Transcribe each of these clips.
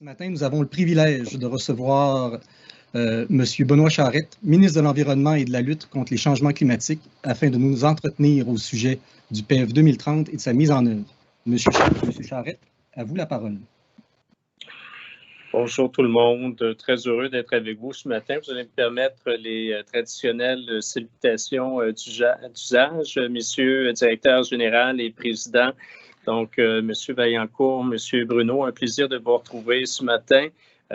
Ce matin, nous avons le privilège de recevoir M. Benoît Charette, ministre de l'Environnement et de la lutte contre les changements climatiques, afin de nous entretenir au sujet du PEF 2030 et de sa mise en œuvre. Monsieur Charette, à vous la parole. Bonjour tout le monde, très heureux d'être avec vous ce matin. Vous allez me permettre les traditionnelles salutations d'usage, messieurs le directeur général et président. Donc, monsieur Vaillancourt, monsieur Bruno, un plaisir de vous retrouver ce matin.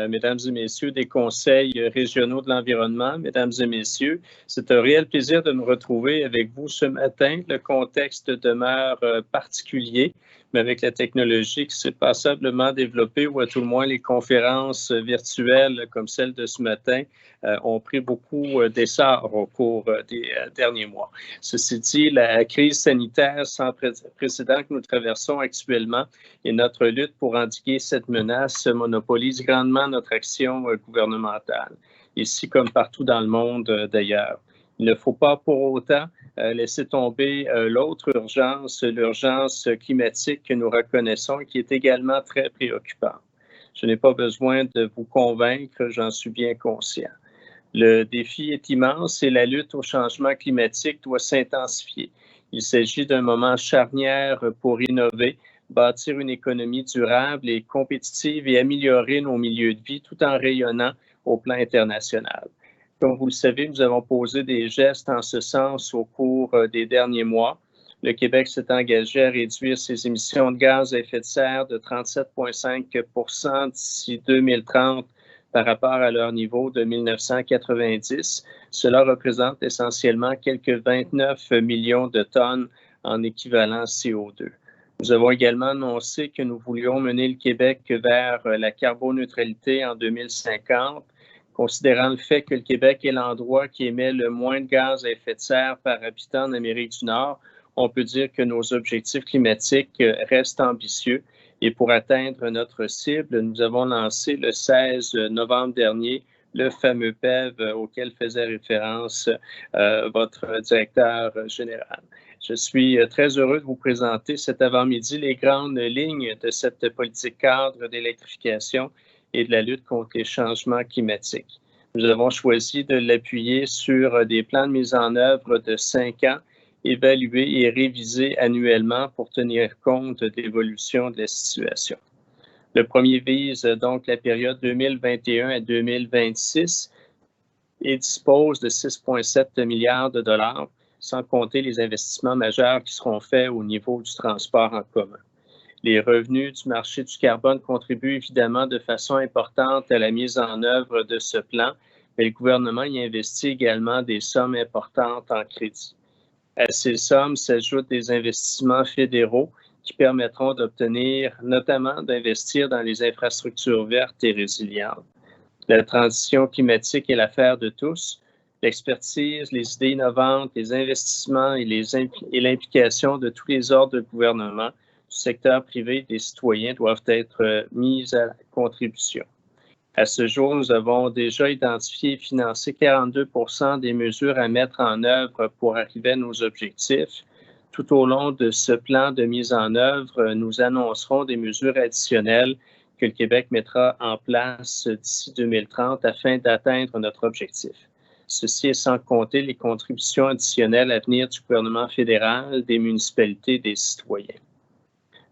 Mesdames et messieurs des conseils régionaux de l'environnement, mesdames et messieurs, c'est un réel plaisir de me retrouver avec vous ce matin. Le contexte demeure particulier, mais avec la technologie qui s'est passablement développée, ou à tout le moins les conférences virtuelles comme celle de ce matin ont pris beaucoup d'essor au cours des derniers mois. Ceci dit, la crise sanitaire sans précédent que nous traversons actuellement et notre lutte pour endiguer cette menace monopolise grandement notre action gouvernementale, ici comme partout dans le monde d'ailleurs. Il ne faut pas pour autant laisser tomber l'autre urgence, l'urgence climatique que nous reconnaissons et qui est également très préoccupante. Je n'ai pas besoin de vous convaincre, j'en suis bien conscient. Le défi est immense et la lutte au changement climatique doit s'intensifier. Il s'agit d'un moment charnière pour innover, bâtir une économie durable et compétitive et améliorer nos milieux de vie tout en rayonnant au plan international. Comme vous le savez, nous avons posé des gestes en ce sens au cours des derniers mois. Le Québec s'est engagé à réduire ses émissions de gaz à effet de serre de 37,5 % d'ici 2030 par rapport à leur niveau de 1990. Cela représente essentiellement quelques 29 millions de tonnes en équivalent CO2. Nous avons également annoncé que nous voulions mener le Québec vers la carboneutralité en 2050, considérant le fait que le Québec est l'endroit qui émet le moins de gaz à effet de serre par habitant en Amérique du Nord. On peut dire que nos objectifs climatiques restent ambitieux. Et pour atteindre notre cible, nous avons lancé le 16 novembre dernier le fameux PEV auquel faisait référence votre directeur général. Je suis très heureux de vous présenter cet avant-midi les grandes lignes de cette politique cadre d'électrification et de la lutte contre les changements climatiques. Nous avons choisi de l'appuyer sur des plans de mise en œuvre de 5 ans, évalués et révisés annuellement pour tenir compte de l'évolution de la situation. Le premier vise donc la période 2021 à 2026 et dispose de 6,7 milliards de dollars, sans compter les investissements majeurs qui seront faits au niveau du transport en commun. Les revenus du marché du carbone contribuent évidemment de façon importante à la mise en œuvre de ce plan, mais le gouvernement y investit également des sommes importantes en crédit. À ces sommes s'ajoutent des investissements fédéraux qui permettront d'obtenir, notamment d'investir dans les infrastructures vertes et résilientes. La transition climatique est l'affaire de tous. L'expertise, les idées innovantes, les investissements et l'implication de tous les ordres de gouvernement, du secteur privé et des citoyens doivent être mis à contribution. À ce jour, nous avons déjà identifié et financé 42 % des mesures à mettre en œuvre pour arriver à nos objectifs. Tout au long de ce plan de mise en œuvre, nous annoncerons des mesures additionnelles que le Québec mettra en place d'ici 2030 afin d'atteindre notre objectif. Ceci est sans compter les contributions additionnelles à venir du gouvernement fédéral, des municipalités et des citoyens.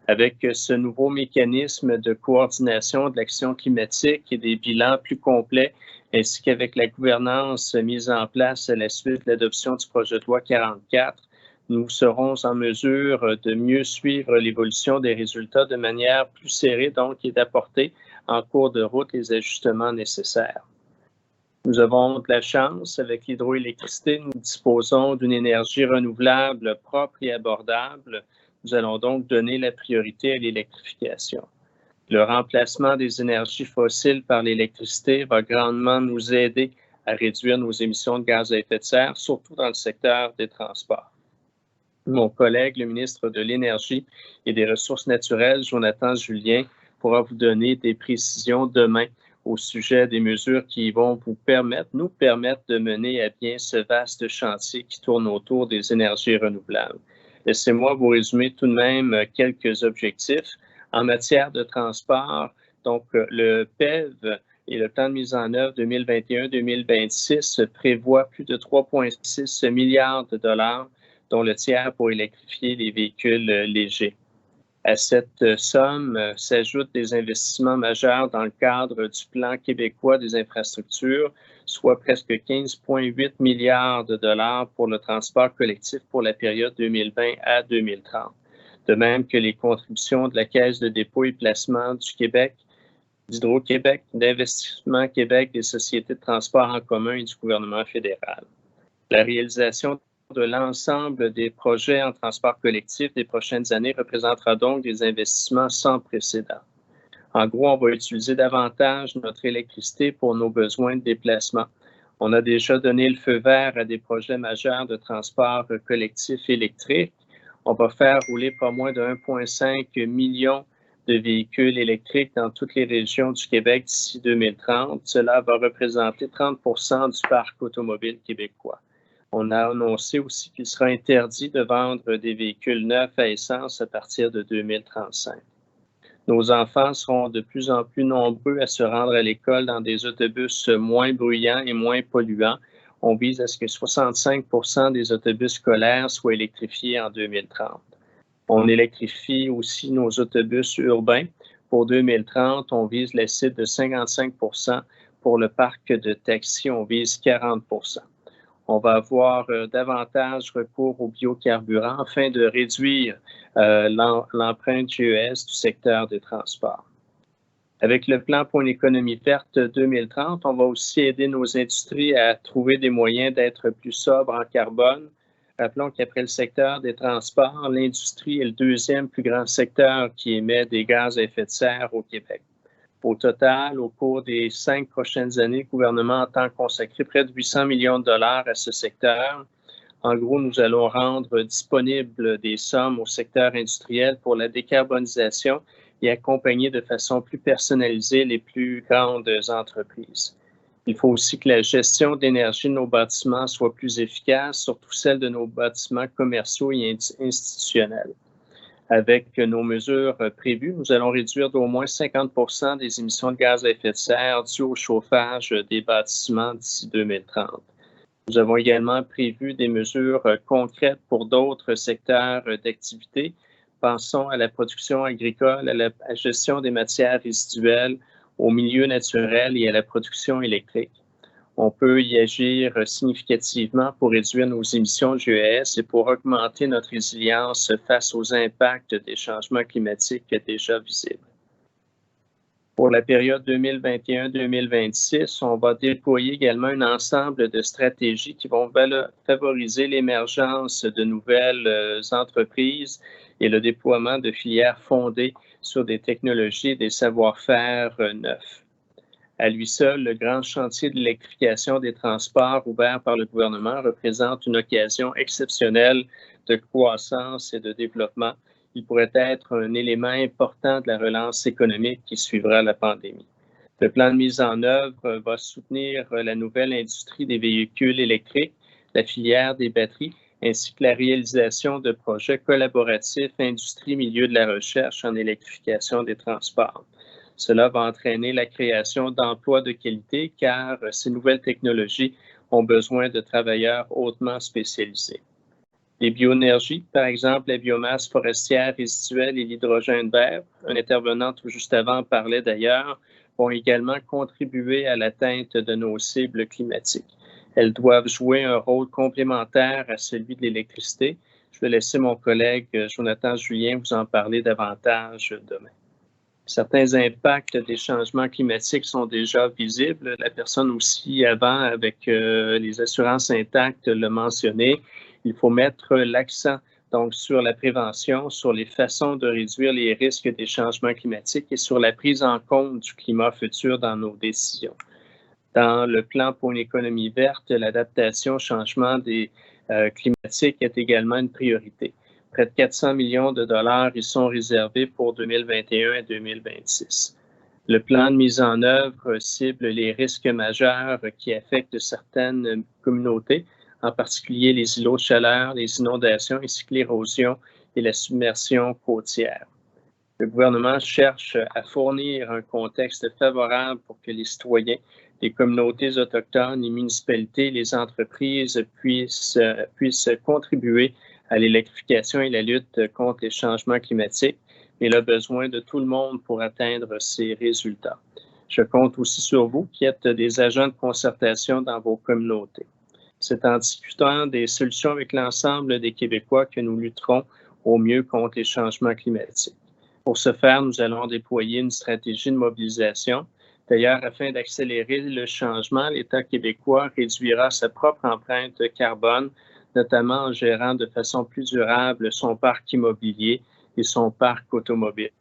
Avec ce nouveau mécanisme de coordination de l'action climatique et des bilans plus complets, ainsi qu'avec la gouvernance mise en place à la suite de l'adoption du projet de loi 44, nous serons en mesure de mieux suivre l'évolution des résultats de manière plus serrée, donc, et d'apporter en cours de route les ajustements nécessaires. Nous avons de la chance, avec l'hydroélectricité, nous disposons d'une énergie renouvelable propre et abordable. Nous allons donc donner la priorité à l'électrification. Le remplacement des énergies fossiles par l'électricité va grandement nous aider à réduire nos émissions de gaz à effet de serre, surtout dans le secteur des transports. Mon collègue, le ministre de l'Énergie et des Ressources naturelles, Jonathan Julien, pourra vous donner des précisions demain au sujet des mesures qui vont nous permettre de mener à bien ce vaste chantier qui tourne autour des énergies renouvelables. Laissez-moi vous résumer tout de même quelques objectifs. En matière de transport, Donc, le PEV et le plan de mise en œuvre 2021-2026 prévoit plus de 3,6 milliards de dollars, dont le tiers pour électrifier les véhicules légers. À cette somme s'ajoutent des investissements majeurs dans le cadre du plan québécois des infrastructures, soit presque 15,8 milliards de dollars pour le transport collectif pour la période 2020 à 2030. De même que les contributions de la Caisse de dépôt et placement du Québec, d'Hydro-Québec, d'Investissement Québec, des sociétés de transport en commun et du gouvernement fédéral. La réalisation de l'ensemble des projets en transport collectif des prochaines années représentera donc des investissements sans précédent. En gros, on va utiliser davantage notre électricité pour nos besoins de déplacement. On a déjà donné le feu vert à des projets majeurs de transport collectif électrique. On va faire rouler pas moins de 1,5 million de véhicules électriques dans toutes les régions du Québec d'ici 2030. Cela va représenter 30 du parc automobile québécois. On a annoncé aussi qu'il sera interdit de vendre des véhicules neufs à essence à partir de 2035. Nos enfants seront de plus en plus nombreux à se rendre à l'école dans des autobus moins bruyants et moins polluants. On vise à ce que 65 des autobus scolaires soient électrifiés en 2030. On électrifie aussi nos autobus urbains. Pour 2030, on vise la cible de 55 Pour le parc de taxis, on vise 40 On va avoir davantage recours aux biocarburants afin de réduire l'empreinte GES du secteur des transports. Avec le plan pour une économie verte 2030, on va aussi aider nos industries à trouver des moyens d'être plus sobres en carbone. Rappelons qu'après le secteur des transports, l'industrie est le deuxième plus grand secteur qui émet des gaz à effet de serre au Québec. Au total, au cours des 5 prochaines années, le gouvernement entend consacrer près de 800 millions de dollars à ce secteur. En gros, nous allons rendre disponibles des sommes au secteur industriel pour la décarbonisation et accompagner de façon plus personnalisée les plus grandes entreprises. Il faut aussi que la gestion d'énergie de nos bâtiments soit plus efficace, surtout celle de nos bâtiments commerciaux et institutionnels. Avec nos mesures prévues, nous allons réduire d'au moins 50 des émissions de gaz à effet de serre dues au chauffage des bâtiments d'ici 2030. Nous avons également prévu des mesures concrètes pour d'autres secteurs d'activité. Pensons à la production agricole, à la gestion des matières résiduelles, au milieu naturel et à la production électrique. On peut y agir significativement pour réduire nos émissions de GES et pour augmenter notre résilience face aux impacts des changements climatiques déjà visibles. Pour la période 2021-2026, on va déployer également un ensemble de stratégies qui vont favoriser l'émergence de nouvelles entreprises et le déploiement de filières fondées sur des technologies et des savoir-faire neufs. À lui seul, le grand chantier de l'électrification des transports ouvert par le gouvernement représente une occasion exceptionnelle de croissance et de développement. Il pourrait être un élément important de la relance économique qui suivra la pandémie. Le plan de mise en œuvre va soutenir la nouvelle industrie des véhicules électriques, la filière des batteries, ainsi que la réalisation de projets collaboratifs industrie-milieu de la recherche en électrification des transports. Cela va entraîner la création d'emplois de qualité car ces nouvelles technologies ont besoin de travailleurs hautement spécialisés. Les bioénergies, par exemple la biomasse forestière résiduelle et l'hydrogène vert, un intervenant tout juste avant parlait d'ailleurs, vont également contribuer à l'atteinte de nos cibles climatiques. Elles doivent jouer un rôle complémentaire à celui de l'électricité. Je vais laisser mon collègue Jonathan Julien vous en parler davantage demain. Certains impacts des changements climatiques sont déjà visibles. La personne aussi avant, avec les assurances intactes, l'a mentionné. Il faut mettre l'accent donc sur la prévention, sur les façons de réduire les risques des changements climatiques et sur la prise en compte du climat futur dans nos décisions. Dans le plan pour une économie verte, l'adaptation au changement climatique est également une priorité. Près de 400 millions de dollars y sont réservés pour 2021 et 2026. Le plan de mise en œuvre cible les risques majeurs qui affectent certaines communautés, en particulier les îlots de chaleur, les inondations ainsi que l'érosion et la submersion côtière. Le gouvernement cherche à fournir un contexte favorable pour que les citoyens, les communautés autochtones, les municipalités, les entreprises puissent contribuer à l'électrification et la lutte contre les changements climatiques. Mais il a besoin de tout le monde pour atteindre ces résultats. Je compte aussi sur vous qui êtes des agents de concertation dans vos communautés. C'est en discutant des solutions avec l'ensemble des Québécois que nous lutterons au mieux contre les changements climatiques. Pour ce faire, nous allons déployer une stratégie de mobilisation. D'ailleurs, afin d'accélérer le changement, l'État québécois réduira sa propre empreinte carbone, notamment en gérant de façon plus durable son parc immobilier et son parc automobile.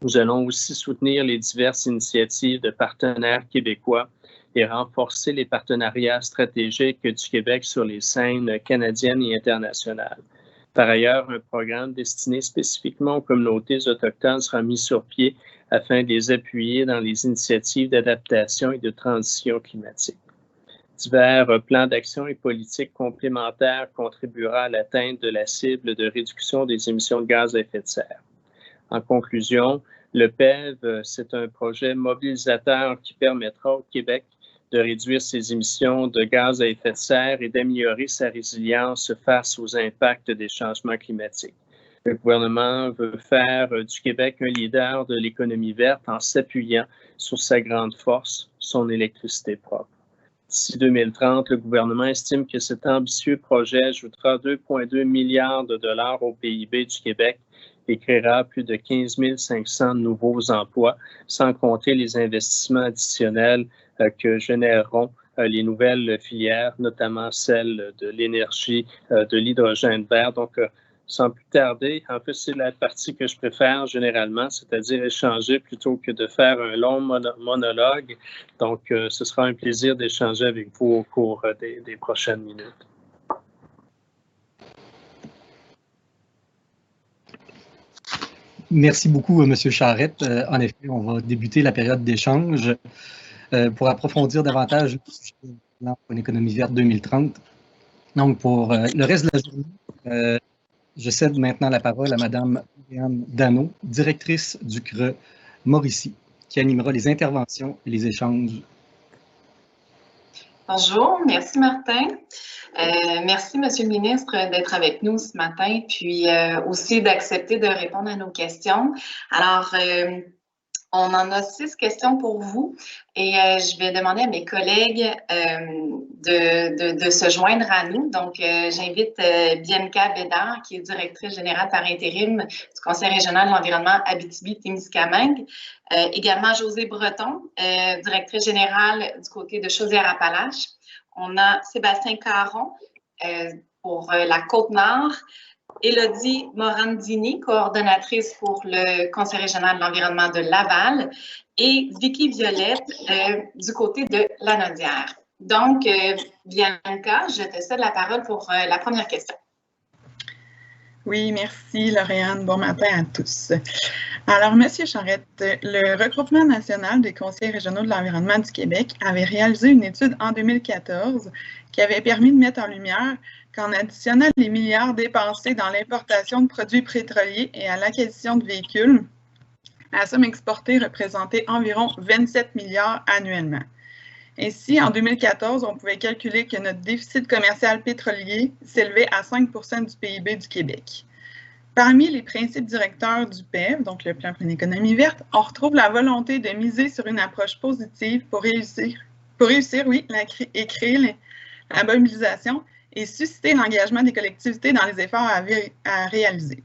Nous allons aussi soutenir les diverses initiatives de partenaires québécois et renforcer les partenariats stratégiques du Québec sur les scènes canadiennes et internationales. Par ailleurs, un programme destiné spécifiquement aux communautés autochtones sera mis sur pied afin de les appuyer dans les initiatives d'adaptation et de transition climatique. Divers plans d'action et politiques complémentaires contribueront à l'atteinte de la cible de réduction des émissions de gaz à effet de serre. En conclusion, le PEV, c'est un projet mobilisateur qui permettra au Québec de réduire ses émissions de gaz à effet de serre et d'améliorer sa résilience face aux impacts des changements climatiques. Le gouvernement veut faire du Québec un leader de l'économie verte en s'appuyant sur sa grande force, son électricité propre. D'ici 2030, le gouvernement estime que cet ambitieux projet ajoutera 2,2 milliards de dollars au PIB du Québec et créera plus de 15 500 nouveaux emplois, sans compter les investissements additionnels que généreront les nouvelles filières, notamment celle de l'énergie, de l'hydrogène vert. Donc, sans plus tarder, en fait, c'est la partie que je préfère généralement, c'est-à-dire échanger plutôt que de faire un long monologue. Donc, ce sera un plaisir d'échanger avec vous au cours des prochaines minutes. Merci beaucoup, M. Charette. En effet, on va débuter la période d'échange pour approfondir davantage le plan pour une économie verte 2030. Donc, pour le reste de la journée, je cède maintenant la parole à Mme Lauriane Dano, directrice du CRE Mauricie, qui animera les interventions et les échanges. Bonjour, merci Martin. Merci, Monsieur le ministre, d'être avec nous ce matin, puis aussi d'accepter de répondre à nos questions. Alors, on en a 6 questions pour vous et je vais demander à mes collègues de se joindre à nous. Donc, j'invite Bianca Bédard, qui est directrice générale par intérim du Conseil régional de l'environnement Abitibi-Témiscamingue. Également José Breton, directrice générale du côté de Chaudière-Appalaches. On a Sébastien Caron pour la Côte-Nord. Élodie Morandini, coordonnatrice pour le Conseil régional de l'environnement de Laval, et Vicky Violette du côté de Lanaudière. Donc, Bianca, je te cède la parole pour la première question. Oui, merci Lauriane. Bon matin à tous. Alors, M. Charette, le Regroupement national des conseils régionaux de l'environnement du Québec avait réalisé une étude en 2014 qui avait permis de mettre en lumière qu'en additionnant les milliards dépensés dans l'importation de produits pétroliers et à l'acquisition de véhicules, la somme exportée représentait environ 27 milliards annuellement. Ainsi, en 2014, on pouvait calculer que notre déficit commercial pétrolier s'élevait à 5 % du PIB du Québec. Parmi les principes directeurs du PEV, donc le plan pour une économie verte, on retrouve la volonté de miser sur une approche positive pour réussir et créer la mobilisation et susciter l'engagement des collectivités dans les efforts à réaliser.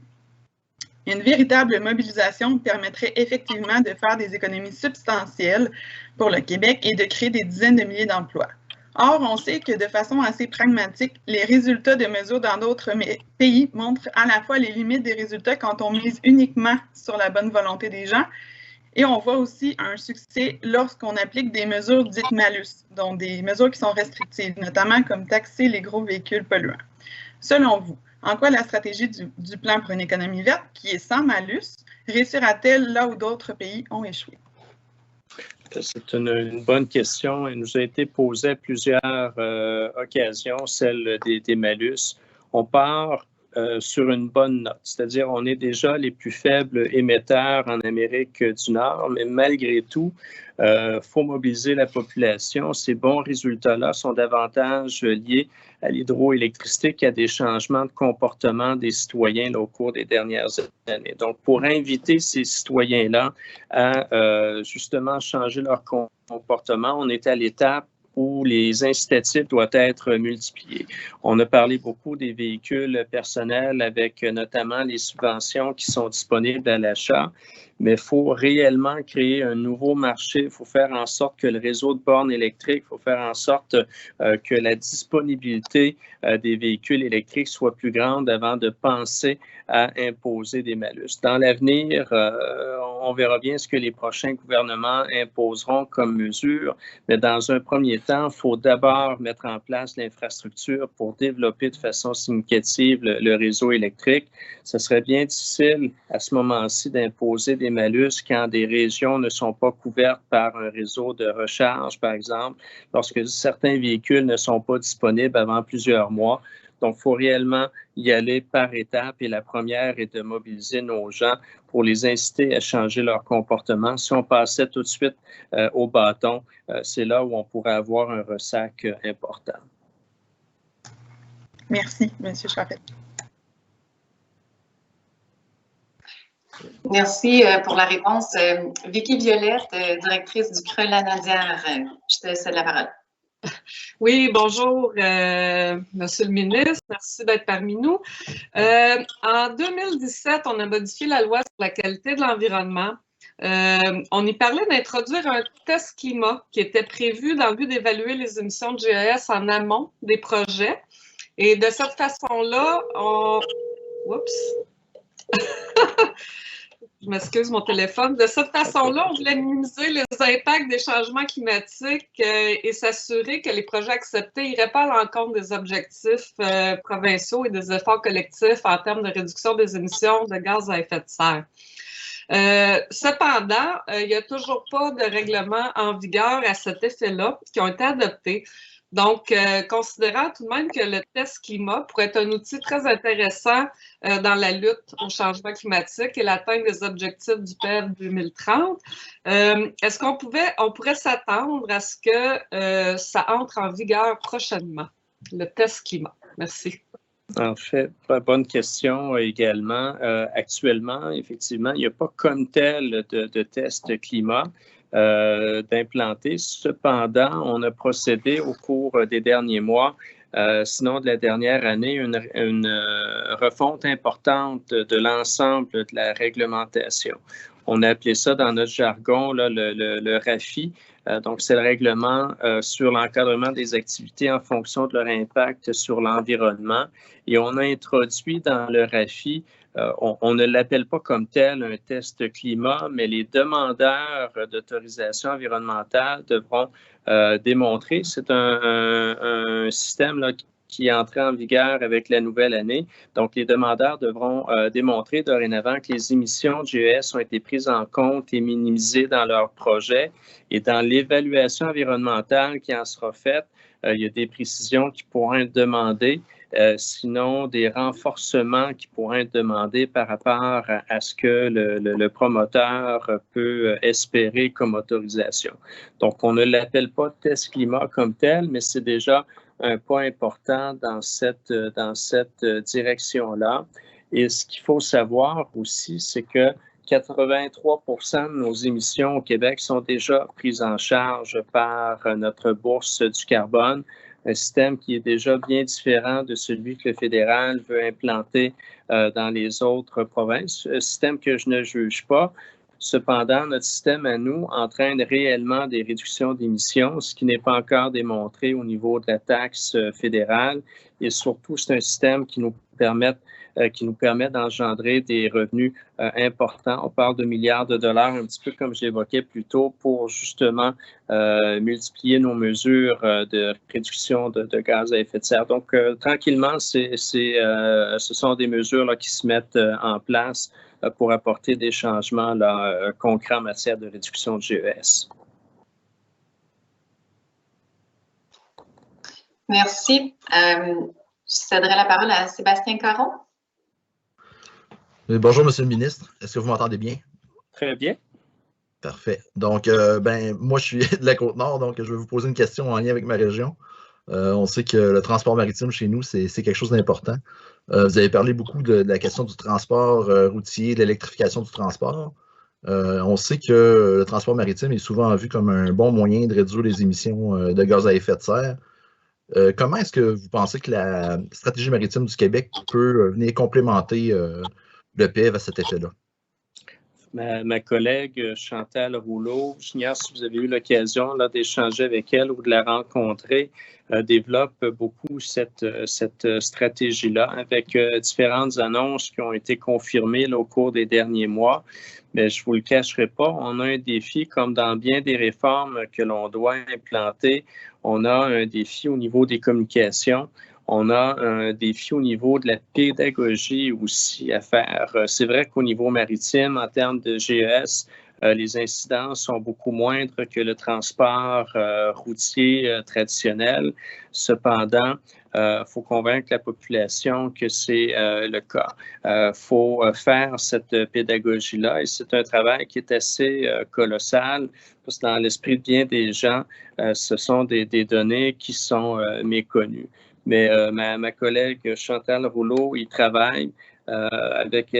Une véritable mobilisation permettrait effectivement de faire des économies substantielles pour le Québec et de créer des dizaines de milliers d'emplois. Or, on sait que de façon assez pragmatique, les résultats de mesures dans d'autres pays montrent à la fois les limites des résultats quand on mise uniquement sur la bonne volonté des gens, et on voit aussi un succès lorsqu'on applique des mesures dites malus, donc des mesures qui sont restrictives, notamment comme taxer les gros véhicules polluants. Selon vous, en quoi la stratégie du plan pour une économie verte, qui est sans malus, réussira-t-elle là où d'autres pays ont échoué? C'est une bonne question. Elle nous a été posée à plusieurs occasions, celle des malus. On part sur une bonne note. C'est-à-dire, on est déjà les plus faibles émetteurs en Amérique du Nord, mais malgré tout, faut mobiliser la population. Ces bons résultats-là sont davantage liés à l'hydroélectricité qu'à des changements de comportement des citoyens là, au cours des dernières années. Donc, pour inviter ces citoyens-là à justement changer leur comportement, on est à l'étape où les incitatifs doivent être multipliés. On a parlé beaucoup des véhicules personnels avec notamment les subventions qui sont disponibles à l'achat, mais il faut réellement créer un nouveau marché. Il faut faire en sorte que le réseau de bornes électriques, il faut faire en sorte que la disponibilité des véhicules électriques soit plus grande avant de penser à imposer des malus. Dans l'avenir, on verra bien ce que les prochains gouvernements imposeront comme mesure, mais dans un premier temps, il faut d'abord mettre en place l'infrastructure pour développer de façon significative le réseau électrique. Ce serait bien difficile à ce moment-ci d'imposer des malus quand des régions ne sont pas couvertes par un réseau de recharge, par exemple, lorsque certains véhicules ne sont pas disponibles avant plusieurs mois. Donc, il faut réellement y aller par étapes et la première est de mobiliser nos gens pour les inciter à changer leur comportement. Si on passait tout de suite au bâton, c'est là où on pourrait avoir un ressac important. Merci, M. Charette. Merci pour la réponse. Vicky Violette, directrice du CRE Lanaudière, je te cède la parole. Oui, bonjour, Monsieur le ministre. Merci d'être parmi nous. En 2017, on a modifié la loi sur la qualité de l'environnement. On y parlait d'introduire un test climat qui était prévu dans le but d'évaluer les émissions de GES en amont des projets. Et de cette façon-là, Oups! Je m'excuse, mon téléphone. De cette façon-là, on voulait minimiser les impacts des changements climatiques et s'assurer que les projets acceptés n'iraient pas à l'encontre des objectifs provinciaux et des efforts collectifs en termes de réduction des émissions de gaz à effet de serre. Cependant, il n'y a toujours pas de règlement en vigueur à cet effet-là qui ont été adoptés. Donc, considérant tout de même que le test climat pourrait être un outil très intéressant dans la lutte au changement climatique et l'atteinte des objectifs du PEV 2030, est-ce qu'on pourrait s'attendre à ce que ça entre en vigueur prochainement, le test climat? Merci. En fait, bonne question également. Actuellement, effectivement, il n'y a pas comme tel de test climat d'implanter. Cependant, on a procédé au cours des derniers mois, sinon de la dernière année, une refonte importante de l'ensemble de la réglementation. On a appelé ça dans notre jargon là, le RAFI. Donc, c'est le règlement sur l'encadrement des activités en fonction de leur impact sur l'environnement. Et on a introduit dans le RAFI, on ne l'appelle pas comme tel un test climat, mais les demandeurs d'autorisation environnementale devront démontrer. C'est un système là, qui est entré en vigueur avec la nouvelle année. Donc, les demandeurs devront démontrer dorénavant que les émissions de GES ont été prises en compte et minimisées dans leur projet. Et dans l'évaluation environnementale qui en sera faite, il y a des précisions qui pourront être demandées, sinon des renforcements qui pourront être demandés par rapport à ce que le promoteur peut espérer comme autorisation. Donc, on ne l'appelle pas test climat comme tel, mais c'est déjà un pas important dans cette direction-là. Et ce qu'il faut savoir aussi, c'est que 83% de nos émissions au Québec sont déjà prises en charge par notre bourse du carbone, un système qui est déjà bien différent de celui que le fédéral veut implanter dans les autres provinces, un système que je ne juge pas. Cependant, notre système à nous entraîne réellement des réductions d'émissions, ce qui n'est pas encore démontré au niveau de la taxe fédérale. Et surtout, c'est un système qui nous permet d'engendrer des revenus importants. On parle de milliards de dollars, un petit peu comme j'évoquais plus tôt, pour justement multiplier nos mesures de réduction de gaz à effet de serre. Donc, tranquillement, ce sont des mesures là, qui se mettent en place pour apporter des changements là, concrets en matière de réduction de GES. Merci. Je céderai la parole à Sébastien Caron. Bonjour, Monsieur le ministre. Est-ce que vous m'entendez bien? Très bien. Parfait. Donc, moi, je suis de la Côte-Nord, donc je vais vous poser une question en lien avec ma région. On sait que le transport maritime chez nous, c'est quelque chose d'important. Vous avez parlé beaucoup de la question du transport routier, de l'électrification du transport. On sait que le transport maritime est souvent vu comme un bon moyen de réduire les émissions de gaz à effet de serre. Comment est-ce que vous pensez que la stratégie maritime du Québec peut venir complémenter le PEV à cet effet-là? Ma collègue Chantal Rouleau, j'ignore si vous avez eu l'occasion d'échanger avec elle ou de la rencontrer, développe beaucoup cette stratégie-là avec différentes annonces qui ont été confirmées au cours des derniers mois. Mais je ne vous le cacherai pas, on a un défi, comme dans bien des réformes que l'on doit implanter, on a un défi au niveau des communications. On a un défi au niveau de la pédagogie aussi à faire. C'est vrai qu'au niveau maritime, en termes de GES, les incidents sont beaucoup moindres que le transport routier traditionnel. Cependant, il faut convaincre la population que c'est le cas. Il faut faire cette pédagogie-là et c'est un travail qui est assez colossal parce que dans l'esprit de bien des gens, ce sont des données qui sont méconnues. Mais ma collègue Chantal Rouleau, il travaille avec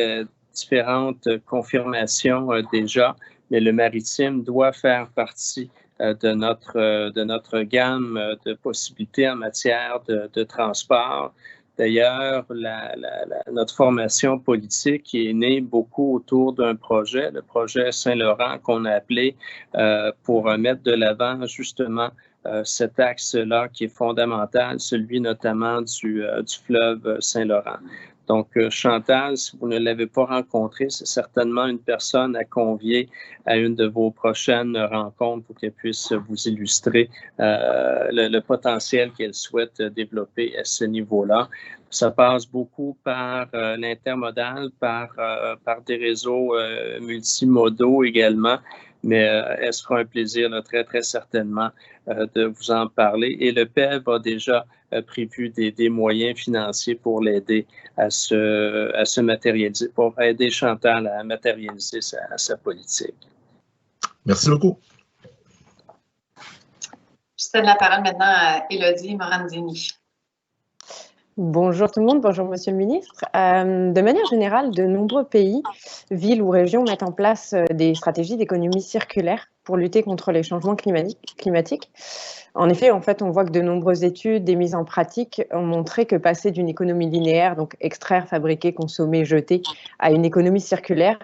différentes confirmations déjà, mais le maritime doit faire partie de notre gamme de possibilités en matière de transport. D'ailleurs, notre formation politique est née beaucoup autour d'un projet, le projet Saint-Laurent qu'on a appelé pour mettre de l'avant justement cet axe-là qui est fondamental, celui notamment du fleuve Saint-Laurent. Donc, Chantal, si vous ne l'avez pas rencontrée, c'est certainement une personne à convier à une de vos prochaines rencontres pour qu'elle puisse vous illustrer le potentiel qu'elle souhaite développer à ce niveau-là. Ça passe beaucoup par l'intermodal, par des réseaux multimodaux également, mais elle sera un plaisir très, très certainement de vous en parler. Et le PEV a déjà prévu des moyens financiers pour l'aider à se matérialiser, pour aider Chantal à matérialiser sa politique. Merci beaucoup. Je cède la parole maintenant à Élodie Morandini. Bonjour tout le monde, bonjour Monsieur le Ministre. De manière générale, de nombreux pays, villes ou régions mettent en place des stratégies d'économie circulaire pour lutter contre les changements climatiques. En effet, on voit que de nombreuses études et mises en pratique ont montré que passer d'une économie linéaire, donc extraire, fabriquer, consommer, jeter, à une économie circulaire,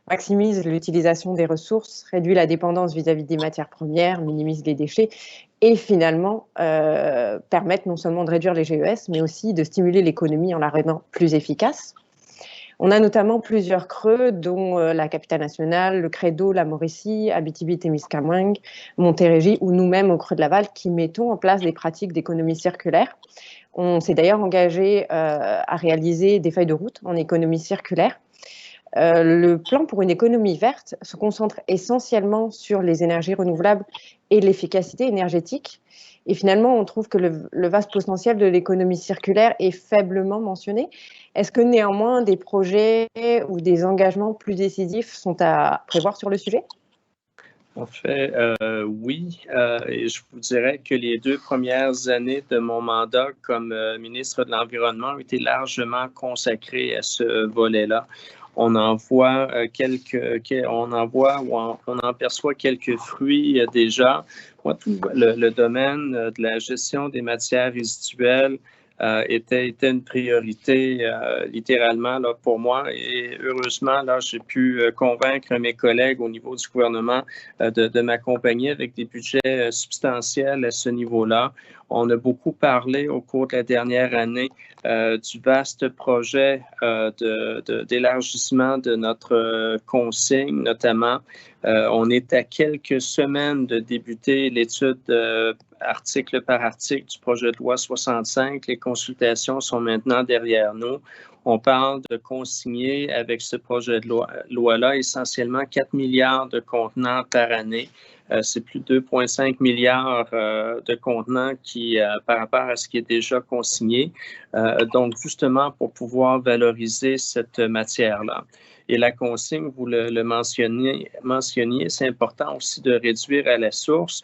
maximise l'utilisation des ressources, réduit la dépendance vis-à-vis des matières premières, minimise les déchets et finalement permettent non seulement de réduire les GES, mais aussi de stimuler l'économie en la rendant plus efficace. On a notamment plusieurs creux, dont la capitale nationale, le Credo, la Mauricie, Abitibi-Témiscamingue, Montérégie ou nous-mêmes au Creux de Laval, qui mettons en place des pratiques d'économie circulaire. On s'est d'ailleurs engagé à réaliser des feuilles de route en économie circulaire. Le plan pour une économie verte se concentre essentiellement sur les énergies renouvelables et l'efficacité énergétique. Et finalement, on trouve que le vaste potentiel de l'économie circulaire est faiblement mentionné. Est-ce que néanmoins des projets ou des engagements plus décisifs sont à prévoir sur le sujet? En fait, oui. Et je vous dirais que les 2 premières années de mon mandat comme ministre de l'Environnement ont été largement consacrées à ce volet-là. On en voit on en perçoit quelques fruits déjà. Moi, tout le domaine de la gestion des matières résiduelles était une priorité littéralement là, pour moi. Et heureusement, là, j'ai pu convaincre mes collègues au niveau du gouvernement de m'accompagner avec des budgets substantiels à ce niveau-là. On a parlé au cours de la dernière année du vaste projet d'élargissement de notre consigne, notamment. On est à quelques semaines de débuter l'étude article par article du projet de loi 65. Les consultations sont maintenant derrière nous. On parle de consigner avec ce projet de loi-là essentiellement 4 milliards de contenants par année. c'est plus de 2,5 milliards de contenants par rapport à ce qui est déjà consigné. Donc, justement, pour pouvoir valoriser cette matière-là. Et la consigne, vous le mentionniez, c'est important aussi de réduire à la source.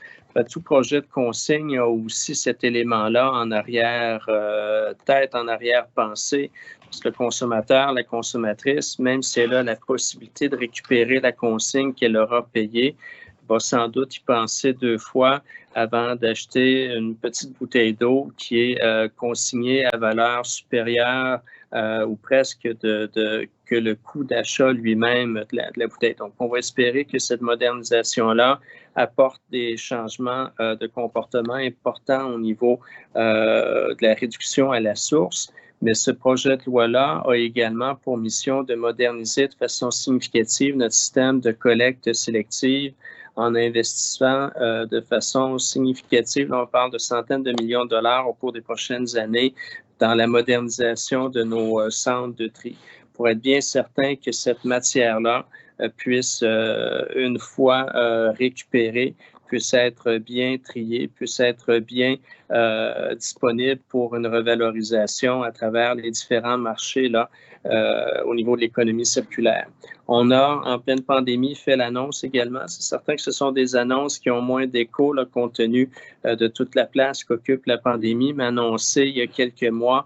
Tout projet de consigne a aussi cet élément-là en arrière-tête, en arrière-pensée. Parce que le consommateur, la consommatrice, même si elle a la possibilité de récupérer la consigne qu'elle aura payée, va sans doute y penser 2 fois avant d'acheter une petite bouteille d'eau qui est consignée à valeur supérieure ou presque que le coût d'achat lui-même de la bouteille. Donc, on va espérer que cette modernisation-là apporte des changements de comportement importants au niveau de la réduction à la source. Mais ce projet de loi-là a également pour mission de moderniser de façon significative notre système de collecte sélective en investissant de façon significative. Là, on parle de centaines de millions de dollars au cours des prochaines années dans la modernisation de nos centres de tri pour être bien certain que cette matière-là puisse, une fois récupérée, puisse être bien triée, puisse être bien disponible pour une revalorisation à travers les différents marchés là, au niveau de l'économie circulaire. On a, en pleine pandémie, fait l'annonce également. C'est certain que ce sont des annonces qui ont moins d'écho compte tenu de toute la place qu'occupe la pandémie, mais annoncé il y a quelques mois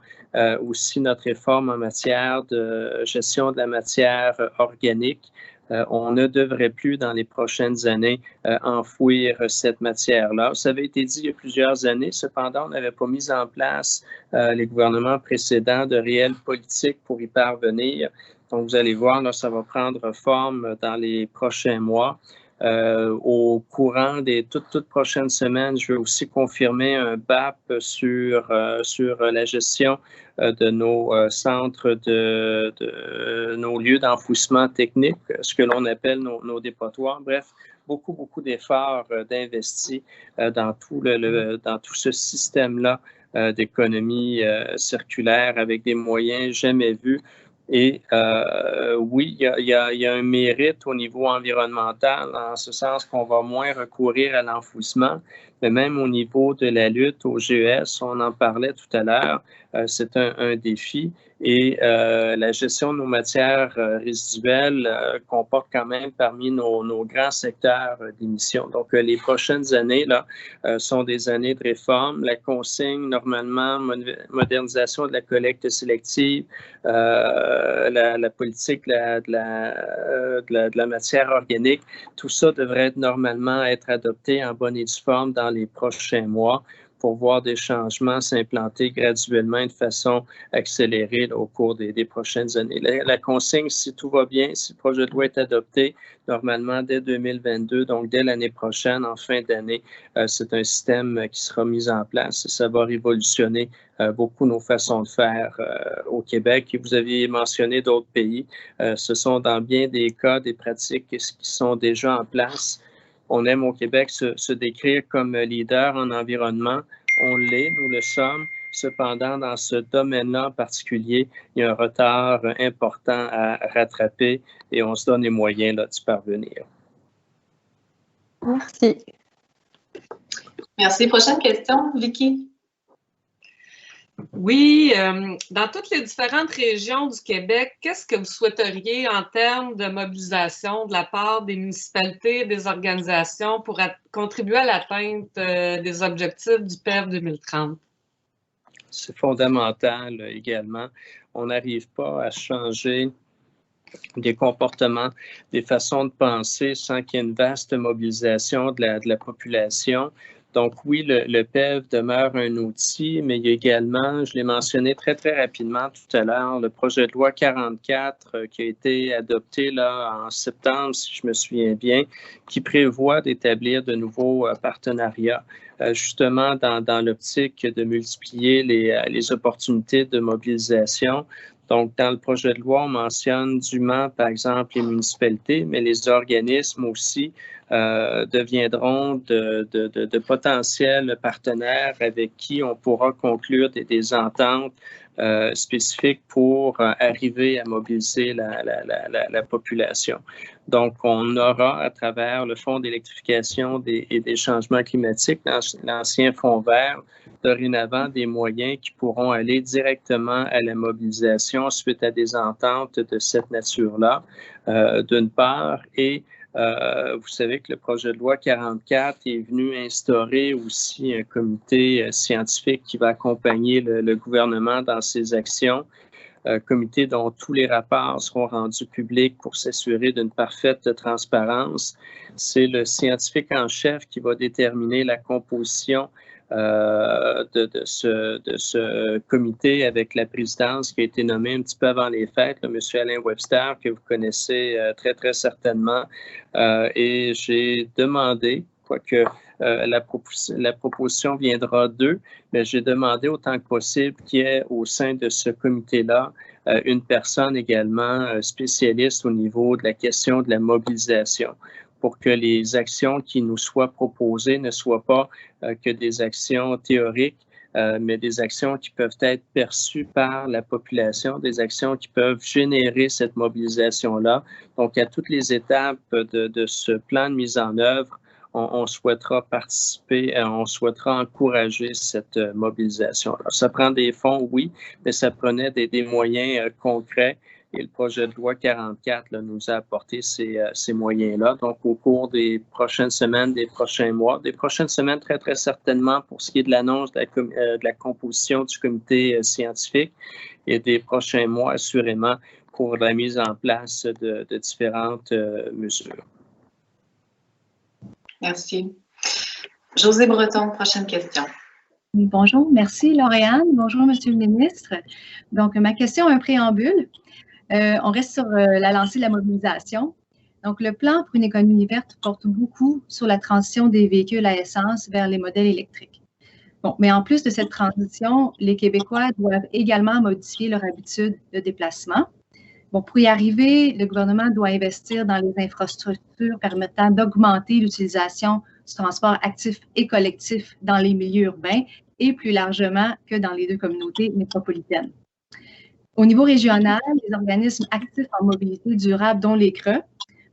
aussi notre réforme en matière de gestion de la matière organique. On ne devrait plus, dans les prochaines années, enfouir cette matière-là. Ça avait été dit il y a plusieurs années. Cependant, on n'avait pas mis en place, les gouvernements précédents, de réelles politiques pour y parvenir. Donc, vous allez voir, là, ça va prendre forme dans les prochains mois. Au courant des toutes prochaines semaines, je vais aussi confirmer un BAP sur la gestion de nos centres, de nos lieux d'enfouissement technique, ce que l'on appelle nos dépotoirs. Bref, beaucoup d'efforts d'investis dans tout ce système-là d'économie circulaire avec des moyens jamais vus. Et oui, il y a un mérite au niveau environnemental, en ce sens qu'on va moins recourir à l'enfouissement, mais même au niveau de la lutte au GES, on en parlait tout à l'heure, c'est un défi. Et la gestion de nos matières résiduelles comporte quand même parmi nos grands secteurs d'émissions. Donc, les prochaines années là, sont des années de réforme. La consigne, normalement, modernisation de la collecte sélective, la politique de la matière organique, tout ça devrait normalement être adopté en bonne et due forme dans les prochains mois pour voir des changements s'implanter graduellement de façon accélérée là, au cours des prochaines années. La consigne, si tout va bien, si le projet de loi est adopté, normalement dès 2022, donc dès l'année prochaine, en fin d'année, c'est un système qui sera mis en place. Ça va révolutionner beaucoup nos façons de faire au Québec. Et vous aviez mentionné d'autres pays. Ce sont dans bien des cas des pratiques qui sont déjà en place. On aime au Québec se décrire comme leader en environnement. On l'est, nous le sommes. Cependant, dans ce domaine-là en particulier, il y a un retard important à rattraper et on se donne les moyens d'y parvenir. Merci. Merci. Prochaine question, Vicky. Oui, dans toutes les différentes régions du Québec, qu'est-ce que vous souhaiteriez en termes de mobilisation de la part des municipalités, des organisations pour contribuer à l'atteinte des objectifs du PEV 2030? C'est fondamental également. On n'arrive pas à changer des comportements, des façons de penser sans qu'il y ait une vaste mobilisation de la population. Donc oui, le PEV demeure un outil, mais il y a également, je l'ai mentionné très rapidement tout à l'heure, le projet de loi 44 qui a été adopté là en septembre, si je me souviens bien, qui prévoit d'établir de nouveaux partenariats, justement dans l'optique de multiplier les opportunités de mobilisation. Donc, dans le projet de loi, on mentionne dûment, par exemple, les municipalités, mais les organismes aussi deviendront de potentiels partenaires avec qui on pourra conclure des ententes spécifiques pour arriver à mobiliser la population. Donc, on aura à travers le Fonds d'électrification et des changements climatiques, l'ancien Fonds vert, dorénavant des moyens qui pourront aller directement à la mobilisation suite à des ententes de cette nature-là, d'une part, et vous savez que le projet de loi 44 est venu instaurer aussi un comité scientifique qui va accompagner le gouvernement dans ses actions, comité dont tous les rapports seront rendus publics pour s'assurer d'une parfaite transparence. C'est le scientifique en chef qui va déterminer la composition de ce comité avec la présidence qui a été nommée un petit peu avant les fêtes, M. Alain Webster, que vous connaissez très, très certainement. Et j'ai demandé, quoique la proposition viendra d'eux, mais j'ai demandé autant que possible qu'il y ait au sein de ce comité-là une personne également spécialiste au niveau de la question de la mobilisation, pour que les actions qui nous soient proposées ne soient pas que des actions théoriques, mais des actions qui peuvent être perçues par la population, des actions qui peuvent générer cette mobilisation-là. Donc, à toutes les étapes de ce plan de mise en œuvre, on souhaitera participer, on souhaitera encourager cette mobilisation-là. Ça prend des fonds, oui, mais ça prenait des moyens concrets. Et le projet de loi 44 nous a apporté ces moyens-là. Donc, au cours des prochaines semaines, des prochains mois, des prochaines semaines très, très certainement pour ce qui est de l'annonce de la composition du comité scientifique et des prochains mois, assurément, pour la mise en place de différentes mesures. Merci. Josée Breton, prochaine question. Oui, bonjour, merci Lauriane. Bonjour, Monsieur le ministre. Donc, ma question a un préambule. On reste sur la lancée de la mobilisation. Donc, le plan pour une économie verte porte beaucoup sur la transition des véhicules à essence vers les modèles électriques. Bon, mais en plus de cette transition, les Québécois doivent également modifier leur habitude de déplacement. Bon, pour y arriver, le gouvernement doit investir dans les infrastructures permettant d'augmenter l'utilisation du transport actif et collectif dans les milieux urbains et plus largement que dans les deux communautés métropolitaines. Au niveau régional, les organismes actifs en mobilité durable, dont les CRE,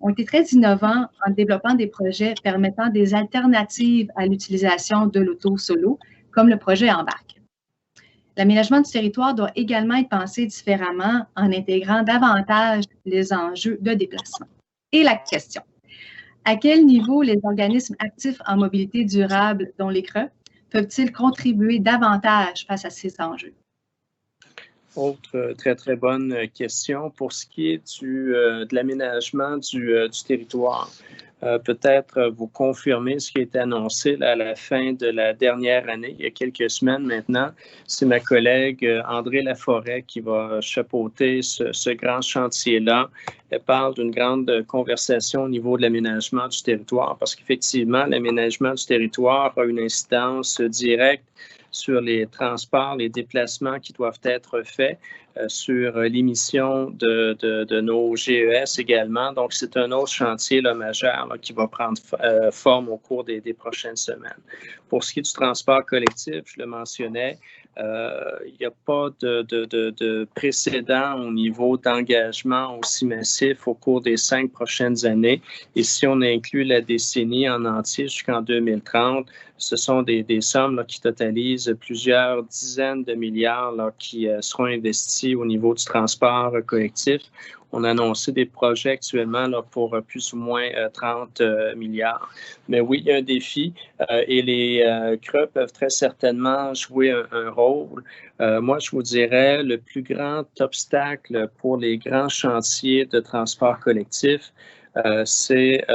ont été très innovants en développant des projets permettant des alternatives à l'utilisation de l'auto solo, comme le projet Embarque. L'aménagement du territoire doit également être pensé différemment en intégrant davantage les enjeux de déplacement. Et la question, à quel niveau les organismes actifs en mobilité durable, dont les CRE, peuvent-ils contribuer davantage face à ces enjeux? Autre très, très bonne question. Pour ce qui est de l'aménagement du territoire, peut-être vous confirmer ce qui a été annoncé à la fin de la dernière année, il y a quelques semaines maintenant. C'est ma collègue André Laforêt qui va chapeauter ce grand chantier-là. Elle parle d'une grande conversation au niveau de l'aménagement du territoire parce qu'effectivement, l'aménagement du territoire a une incidence directe sur les transports, les déplacements qui doivent être faits, sur l'émission de nos GES également. Donc, c'est un autre chantier majeur qui va prendre forme au cours des prochaines semaines. Pour ce qui est du transport collectif, je le mentionnais, il n'y a pas de précédent au niveau d'engagement aussi massif au cours des 5 prochaines années. Et si on inclut la décennie en entier jusqu'en 2030, ce sont des sommes qui totalisent plusieurs dizaines de milliards qui seront investis au niveau du transport collectif. On a annoncé des projets actuellement pour plus ou moins 30 milliards. Mais oui, il y a un défi et les CRE peuvent très certainement jouer un rôle. Moi, je vous dirais, le plus grand obstacle pour les grands chantiers de transport collectif, c'est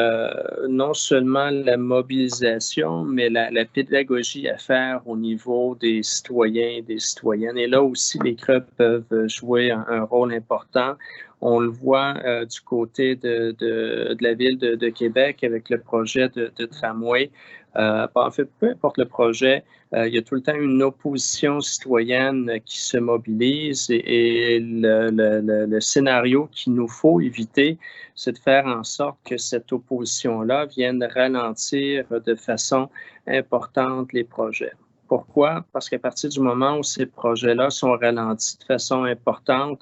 non seulement la mobilisation, mais la pédagogie à faire au niveau des citoyens et des citoyennes. Et là aussi, les CRE peuvent jouer un rôle important. On le voit du côté de la ville de Québec avec le projet de tramway. En fait, peu importe le projet, il y a tout le temps une opposition citoyenne qui se mobilise et le scénario qu'il nous faut éviter, c'est de faire en sorte que cette opposition-là vienne ralentir de façon importante les projets. Pourquoi? Parce qu'à partir du moment où ces projets-là sont ralentis de façon importante,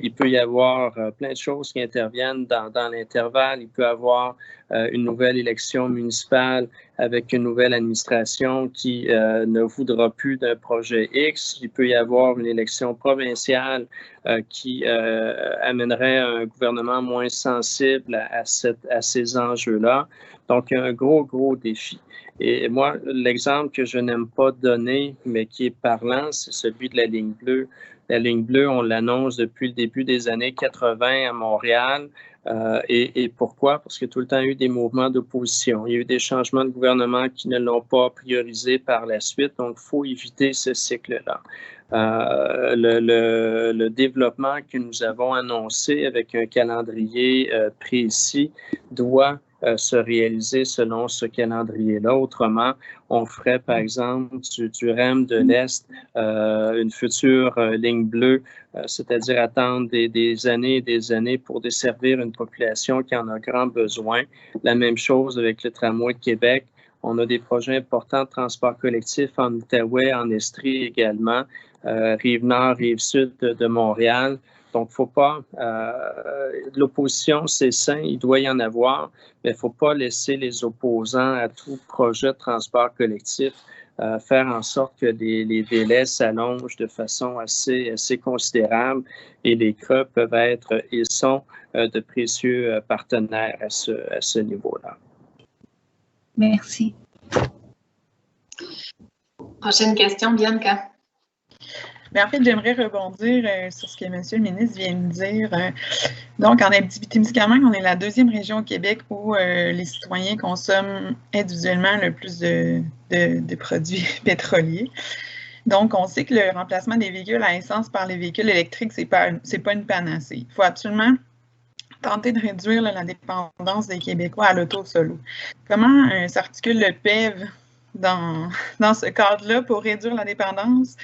il peut y avoir plein de choses qui interviennent dans l'intervalle. Il peut y avoir une nouvelle élection municipale avec une nouvelle administration qui ne voudra plus d'un projet X. Il peut y avoir une élection provinciale qui amènerait un gouvernement moins sensible à ces enjeux-là. Donc, un gros défi. Et moi, l'exemple que je n'aime pas donner, mais qui est parlant, c'est celui de la ligne bleue. La ligne bleue, on l'annonce depuis le début des années 80 à Montréal. Et pourquoi? Parce qu'il y a tout le temps eu des mouvements d'opposition. Il y a eu des changements de gouvernement qui ne l'ont pas priorisé par la suite. Donc, il faut éviter ce cycle-là. Le développement que nous avons annoncé avec un calendrier précis doit se réaliser selon ce calendrier-là. Autrement, on ferait, par exemple, du REM de l'Est une future ligne bleue, c'est-à-dire attendre des années et des années pour desservir une population qui en a grand besoin. La même chose avec le tramway de Québec. On a des projets importants de transport collectif en Outaouais, en Estrie également, Rive-Nord, Rive-Sud de Montréal. Donc, il ne faut pas... l'opposition, c'est sain, il doit y en avoir, mais il ne faut pas laisser les opposants à tout projet de transport collectif faire en sorte que les délais s'allongent de façon assez considérable et les CRA peuvent être et sont de précieux partenaires à ce niveau-là. Merci. Prochaine question, Bianca. Bien, en fait, j'aimerais rebondir sur ce que M. le ministre vient de dire. Donc, en Abitibi-Témiscamingue, on est la deuxième région au Québec où les citoyens consomment individuellement le plus de produits pétroliers. Donc, on sait que le remplacement des véhicules à essence par les véhicules électriques, c'est pas une panacée. Il faut absolument tenter de réduire la dépendance des Québécois à l'auto-solo. Comment s'articule le PEV dans ce cadre-là pour réduire la dépendance?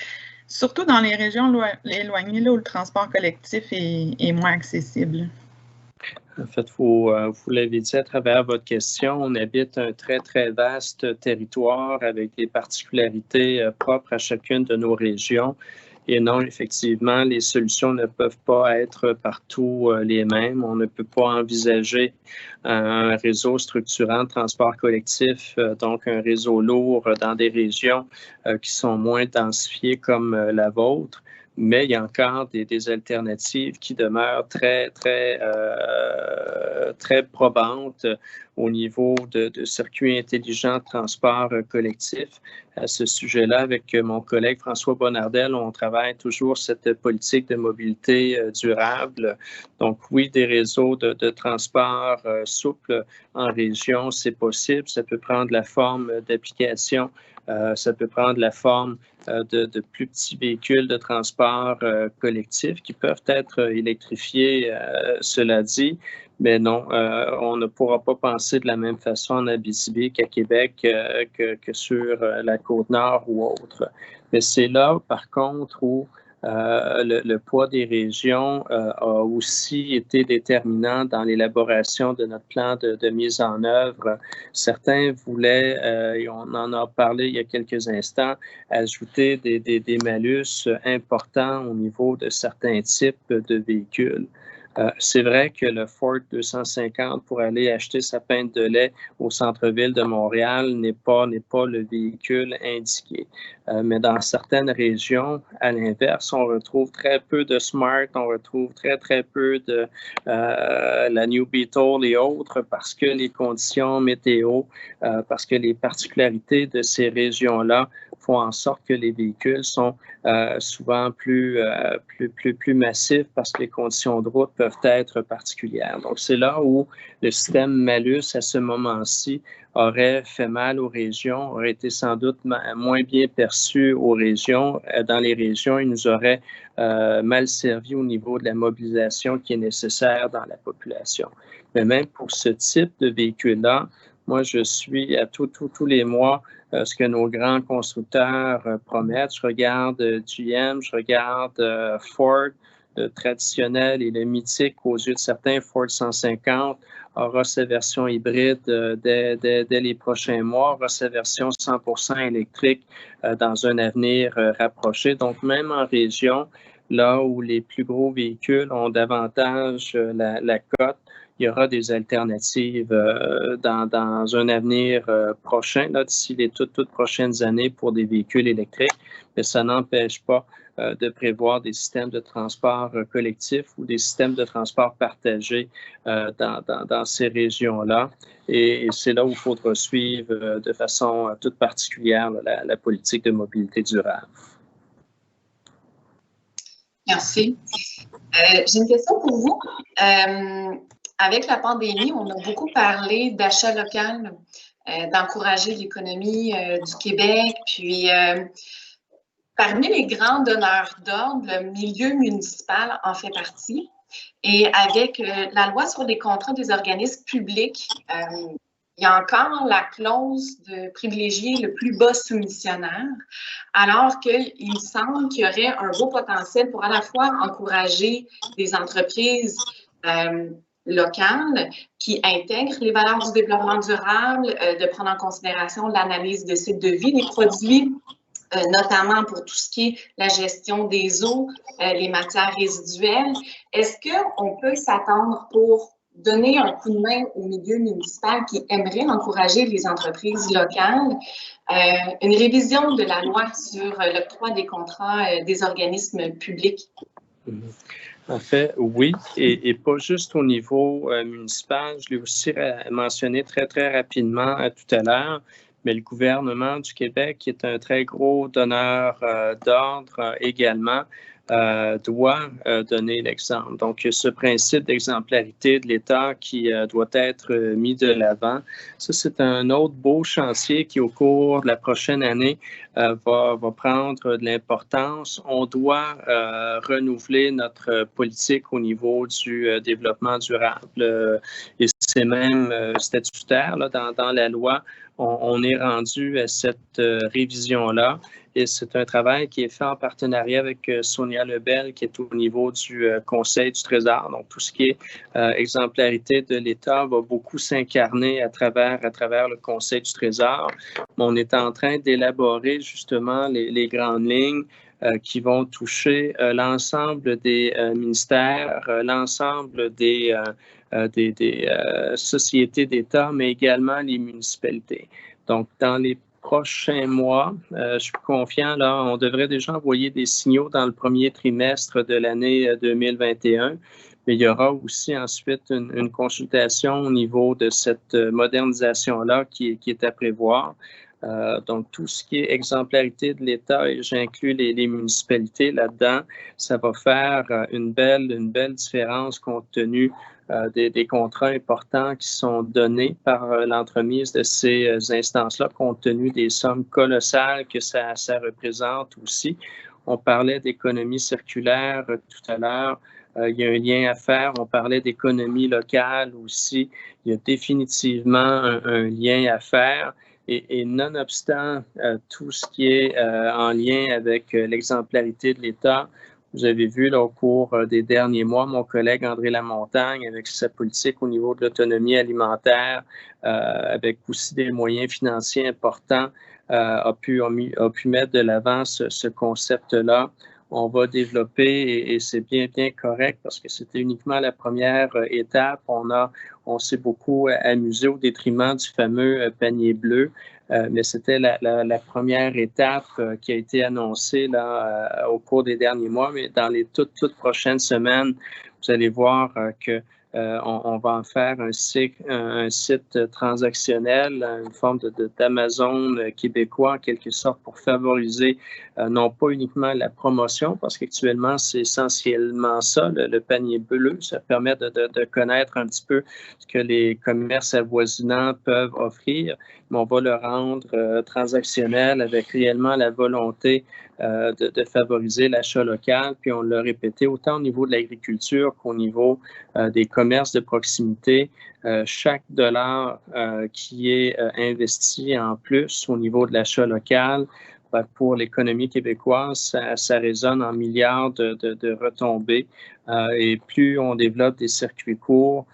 Surtout dans les régions éloignées là, où le transport collectif est moins accessible. En fait, vous l'avez dit à travers votre question, on habite un très vaste territoire avec des particularités propres à chacune de nos régions. Et non, effectivement, les solutions ne peuvent pas être partout les mêmes. On ne peut pas envisager un réseau structurant de transport collectif, donc un réseau lourd dans des régions qui sont moins densifiées comme la vôtre. Mais il y a encore des alternatives qui demeurent très probantes au niveau de circuits intelligents de transport collectif. À ce sujet-là, avec mon collègue François Bonnardel, on travaille toujours cette politique de mobilité durable. Donc oui, des réseaux de transport souples en région, c'est possible. Ça peut prendre la forme d'applications. Ça peut prendre la forme de plus petits véhicules de transport collectif qui peuvent être électrifiés, cela dit. Mais non, on ne pourra pas penser de la même façon en Abitibi qu'à Québec que sur la Côte-Nord ou autre. Mais c'est là, par contre, où le poids des régions a aussi été déterminant dans l'élaboration de notre plan de mise en œuvre. Certains voulaient, et on en a parlé il y a quelques instants, ajouter des malus importants au niveau de certains types de véhicules. C'est vrai que le Ford 250 pour aller acheter sa pinte de lait au centre-ville de Montréal n'est pas le véhicule indiqué. Mais dans certaines régions, à l'inverse, on retrouve très peu de Smart, on retrouve très peu de la New Beetle et autres parce que les conditions météo, parce que les particularités de ces régions-là font en sorte que les véhicules sont souvent plus massifs parce que les conditions de route peuvent être particulières. Donc, c'est là où le système malus, à ce moment-ci, aurait fait mal aux régions, aurait été sans doute moins bien perçu aux régions. Dans les régions, il nous aurait mal servi au niveau de la mobilisation qui est nécessaire dans la population. Mais même pour ce type de véhicule-là, moi, je suis à tous les mois ce que nos grands constructeurs promettent. Je regarde GM, je regarde Ford, le traditionnel et le mythique aux yeux de certains, Ford 150, aura sa version hybride dès les prochains mois, aura sa version 100% électrique dans un avenir rapproché. Donc, même en région, là où les plus gros véhicules ont davantage la cote, il y aura des alternatives dans un avenir prochain, d'ici les toutes prochaines années pour des véhicules électriques, mais ça n'empêche pas de prévoir des systèmes de transport collectif ou des systèmes de transport partagés dans ces régions-là. Et c'est là où il faudra suivre de façon toute particulière la politique de mobilité durable. Merci. J'ai une question pour vous. Avec la pandémie, on a beaucoup parlé d'achat local, d'encourager l'économie du Québec, puis parmi les grands donneurs d'ordre, le milieu municipal en fait partie. Et avec la loi sur les contrats des organismes publics, il y a encore la clause de privilégier le plus bas soumissionnaire, alors qu'il semble qu'il y aurait un beau potentiel pour à la fois encourager des entreprises locales qui intègrent les valeurs du développement durable, de prendre en considération l'analyse de cycle de vie des produits, notamment pour tout ce qui est la gestion des eaux, les matières résiduelles. Est-ce qu'on peut s'attendre pour donner un coup de main au milieu municipal qui aimerait encourager les entreprises locales, une révision de la loi sur l'octroi des contrats des organismes publics? En fait, oui, et pas juste au niveau municipal. Je l'ai aussi mentionné très rapidement tout à l'heure, mais le gouvernement du Québec, qui est un très gros donneur d'ordre également, doit donner l'exemple. Donc, ce principe d'exemplarité de l'État qui doit être mis de l'avant, ça, c'est un autre beau chantier qui, au cours de la prochaine année, va prendre de l'importance. On doit renouveler notre politique au niveau du développement durable. Et c'est même statutaire là, dans la loi. On est rendu à cette révision-là. Et c'est un travail qui est fait en partenariat avec Sonia Lebel, qui est au niveau du Conseil du Trésor. Donc, tout ce qui est exemplarité de l'État va beaucoup s'incarner à travers le Conseil du Trésor. On est en train d'élaborer justement les grandes lignes qui vont toucher l'ensemble des ministères, l'ensemble des sociétés d'État, mais également les municipalités. Donc, dans les prochains mois, je suis confiant, là, on devrait déjà envoyer des signaux dans le premier trimestre de l'année 2021, mais il y aura aussi ensuite une consultation au niveau de cette modernisation-là qui est à prévoir. Donc, tout ce qui est exemplarité de l'État, et j'inclus les municipalités là-dedans, ça va faire une belle différence compte tenu des contrats importants qui sont donnés par l'entremise de ces instances-là, compte tenu des sommes colossales que ça représente aussi. On parlait d'économie circulaire tout à l'heure. Il y a un lien à faire. On parlait d'économie locale aussi. Il y a définitivement un lien à faire. Et nonobstant tout ce qui est en lien avec l'exemplarité de l'État, vous avez vu là, au cours des derniers mois, mon collègue André Lamontagne, avec sa politique au niveau de l'autonomie alimentaire, avec aussi des moyens financiers importants, a pu mettre de l'avant ce concept-là. On va développer, et c'est bien correct parce que c'était uniquement la première étape. On s'est beaucoup amusé au détriment du fameux panier bleu, mais c'était la première étape qui a été annoncée là, au cours des derniers mois. Mais dans les toutes prochaines semaines, vous allez voir que on va en faire un site transactionnel, une forme d'Amazon québécois en quelque sorte pour favoriser non pas uniquement la promotion, parce qu'actuellement c'est essentiellement ça, le panier bleu, ça permet de connaître un petit peu ce que les commerces avoisinants peuvent offrir, mais on va le rendre transactionnel avec réellement la volonté de favoriser l'achat local. Puis on l'a répété, autant au niveau de l'agriculture qu'au niveau des commerces de proximité. Chaque dollar qui est investi en plus au niveau de l'achat local, pour l'économie québécoise, ça résonne en milliards de retombées. Et plus on développe des circuits courts,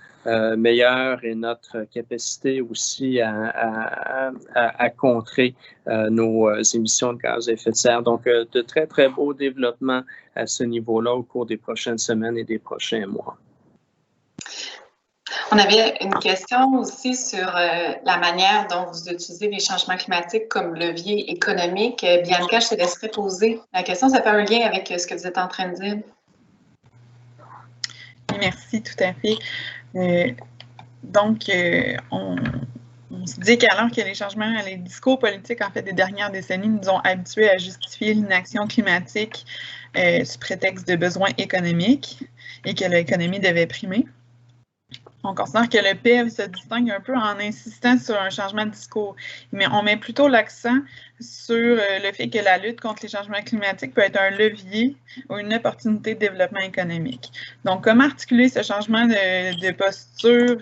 meilleure est notre capacité aussi à contrer nos émissions de gaz à effet de serre. Donc, de très, très beaux développements à ce niveau-là au cours des prochaines semaines et des prochains mois. On avait une question aussi sur la manière dont vous utilisez les changements climatiques comme levier économique. Bianca, je te laisserai poser la question. Ça fait un lien avec ce que vous êtes en train de dire. Merci, tout à fait. On se dit qu'alors que les changements, les discours politiques en fait des dernières décennies nous ont habitués à justifier l'inaction climatique sous prétexte de besoins économiques et que l'économie devait primer. On considère que le PEV se distingue un peu en insistant sur un changement de discours, mais on met plutôt l'accent sur le fait que la lutte contre les changements climatiques peut être un levier ou une opportunité de développement économique. Donc, comment articuler ce changement de posture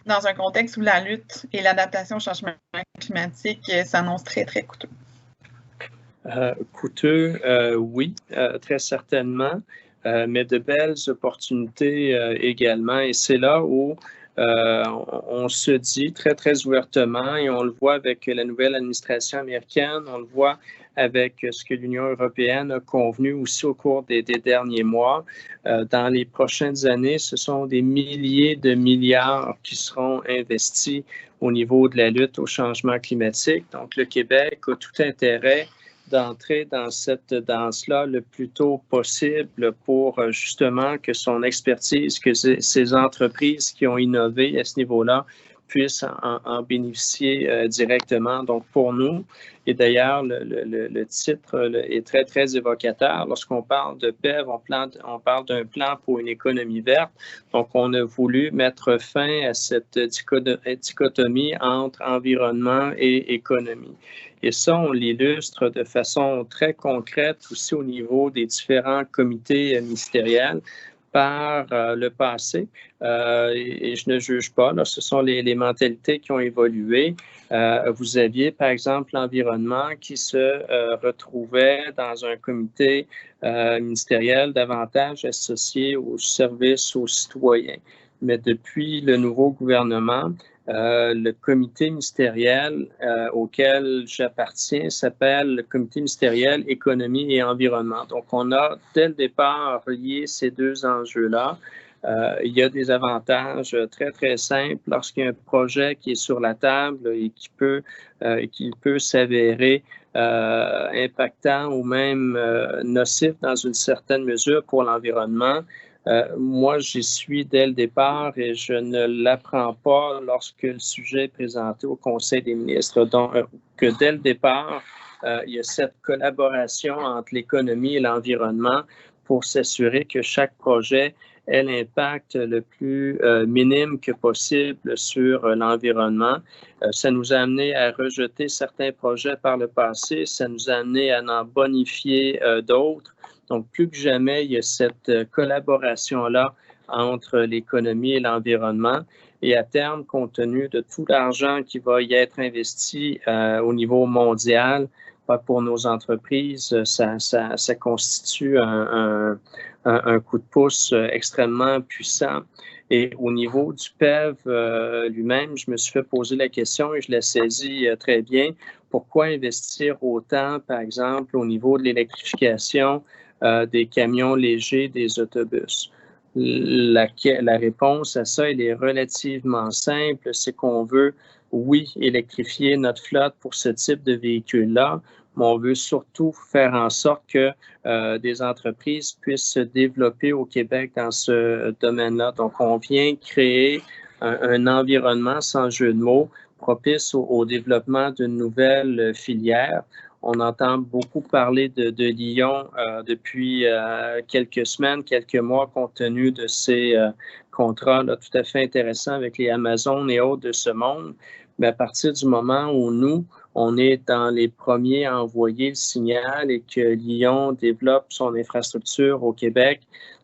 dans un contexte où la lutte et l'adaptation au changement climatique s'annoncent très, très coûteux? Coûteux, oui, très certainement. Mais de belles opportunités également. Et c'est là où on se dit très, très ouvertement, et on le voit avec la nouvelle administration américaine, on le voit avec ce que l'Union européenne a convenu aussi au cours des derniers mois. Dans les prochaines années, ce sont des milliers de milliards qui seront investis au niveau de la lutte au changement climatique. Donc, le Québec a tout intérêt d'entrer dans cette danse-là le plus tôt possible pour justement que son expertise, que ces entreprises qui ont innové à ce niveau-là puissent en bénéficier directement. Donc, pour nous, et d'ailleurs, le titre est très, très évocateur. Lorsqu'on parle de PEV, on parle d'un plan pour une économie verte. Donc, on a voulu mettre fin à cette dichotomie entre environnement et économie. Et ça, on l'illustre de façon très concrète aussi au niveau des différents comités ministériels par le passé. Et je ne juge pas, là, ce sont les mentalités qui ont évolué. Vous aviez, par exemple, l'environnement qui se retrouvait dans un comité ministériel davantage associé aux services aux citoyens. Mais depuis le nouveau gouvernement, le comité ministériel auquel j'appartiens s'appelle le comité ministériel économie et environnement. Donc, on a dès le départ lié ces deux enjeux-là. Il y a des avantages très, très simples lorsqu'il y a un projet qui est sur la table et qui peut s'avérer impactant ou même nocif dans une certaine mesure pour l'environnement. Moi, j'y suis dès le départ et je ne l'apprends pas lorsque le sujet est présenté au Conseil des ministres. Donc, que dès le départ, il y a cette collaboration entre l'économie et l'environnement pour s'assurer que chaque projet ait l'impact le plus minime que possible sur l'environnement. Ça nous a amené à rejeter certains projets par le passé, ça nous a amené à en bonifier d'autres. Donc, plus que jamais, il y a cette collaboration-là entre l'économie et l'environnement. Et à terme, compte tenu de tout l'argent qui va y être investi au niveau mondial pour nos entreprises, ça constitue un coup de pouce extrêmement puissant. Et au niveau du PEV lui-même, je me suis fait poser la question et je l'ai saisi très bien. Pourquoi investir autant, par exemple, au niveau de l'électrification des camions légers, des autobus? La réponse à ça, elle est relativement simple. C'est qu'on veut, oui, électrifier notre flotte pour ce type de véhicule-là, mais on veut surtout faire en sorte que des entreprises puissent se développer au Québec dans ce domaine-là. Donc, on vient créer un environnement, sans jeu de mots, propice au développement d'une nouvelle filière. On entend beaucoup parler de Lyon depuis quelques semaines, quelques mois, compte tenu de ces contrats là, tout à fait intéressants avec les Amazon et autres de ce monde. mais à partir du moment où nous, on est dans les premiers à envoyer le signal et que Lyon développe son infrastructure au Québec,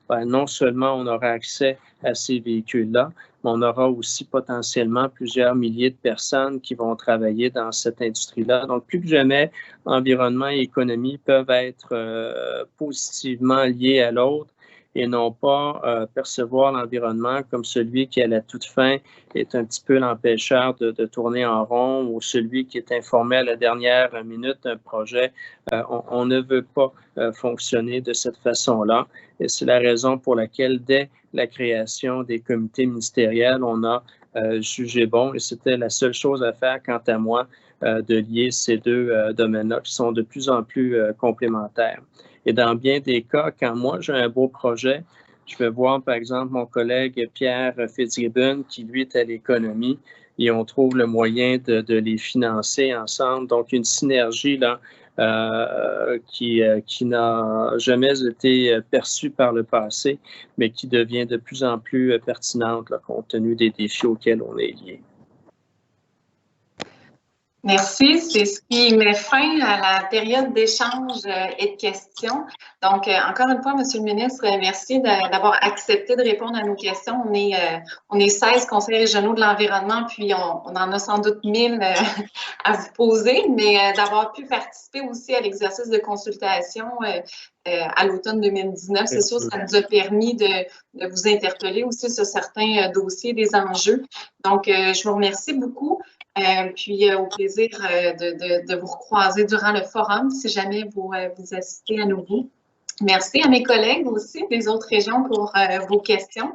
ben, non seulement on aura accès à ces véhicules-là, mais on aura aussi potentiellement plusieurs milliers de personnes qui vont travailler dans cette industrie-là. Donc, plus que jamais, environnement et économie peuvent être positivement liés à l'autre et non pas percevoir l'environnement comme celui qui, à la toute fin, est un petit peu l'empêcheur de tourner en rond ou celui qui est informé à la dernière minute d'un projet. On ne veut pas fonctionner de cette façon-là. Et c'est la raison pour laquelle, dès la création des comités ministériels, on a jugé bon, et c'était la seule chose à faire, quant à moi, de lier ces deux domaines-là qui sont de plus en plus complémentaires. Et dans bien des cas, quand moi j'ai un beau projet, je vais voir par exemple mon collègue Pierre Fitzgibbon qui lui est à l'économie et on trouve le moyen de les financer ensemble. Donc une synergie là qui n'a jamais été perçue par le passé, mais qui devient de plus en plus pertinente là, compte tenu des défis auxquels on est lié. Merci. C'est ce qui met fin à la période d'échange et de questions. Donc, encore une fois, Monsieur le ministre, merci d'avoir accepté de répondre à nos questions. On est 16 conseils régionaux de l'environnement, puis on en a sans doute 1000 à vous poser, mais d'avoir pu participer aussi à l'exercice de consultation à l'automne 2019, c'est sûr, ça nous a permis de vous interpeller aussi sur certains dossiers, des enjeux. Donc, je vous remercie beaucoup. Puis au plaisir de vous recroiser durant le forum si jamais vous assistez à nouveau. Merci à mes collègues aussi des autres régions pour vos questions.